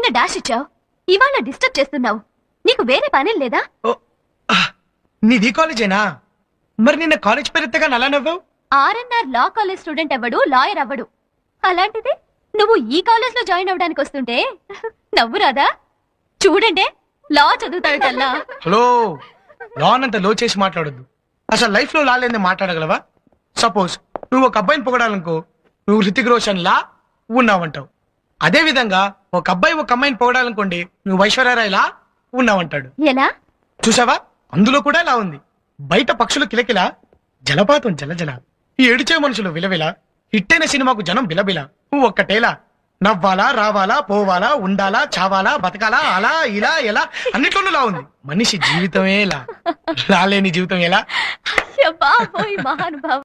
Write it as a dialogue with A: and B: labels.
A: నిన్న డాష్ ఇచ్చావు, ఇవాళ డిస్టర్బ్ చేస్తున్నావు. నీకు వేరే పని లేదా?
B: నీది కాలేజేనా? మరి నిన్న కాలేజ్ పేరెత్తగా అలా నవ్వావు?
A: ఆర్ఎన్ఆర్ లా కాలేజ్ స్టూడెంట్ అవ్వడు, లాయర్ అవ్వడు. అలాంటిది నువ్వు ఈ కాలేజ్ లో జాయిన్ అవ్వడానికి వస్తుంటే నవ్వు రాదా? చూడండి, లా చదువుతాడల్లా.
B: హలో, లా అంత లో చేసి మాట్లాడొద్దు. అసలు లైఫ్ లో లా లేని మాట్లాడగలవా? సపోజ్ నువ్వు ఒక అబ్బాయిని పొగడాలనుకో, నువ్వు హృతిక్ రోషన్ లా ఉన్నావంటావు. అదే విధంగా ఒక అబ్బాయి ఒక అమ్మాయిని పొగడాలనుకోండి, నువ్వు ఐశ్వర్యరాయ్ లా ఉన్నావంటాడు.
A: ఎలా?
B: చూసావా, అందులో కూడా ఇలా ఉంది. బయట పక్షులు కిలకిల, జలపాతం జలజల, ఏడిచే మనుషులు విలవిల, హిట్టైన సినిమాకు జనం బిలబిల. నువ్వు ఒక్కటేలా నవ్వాలా, రావాలా, పోవాలా, ఉండాలా, చావాలా, బతకాలా, అలా ఇలా ఎలా, అన్నిట్లోనూ లా ఉంది. మనిషి జీవితమే లా లేని జీవితం ఎలా?
A: బాబోయ్ మహానుభావ.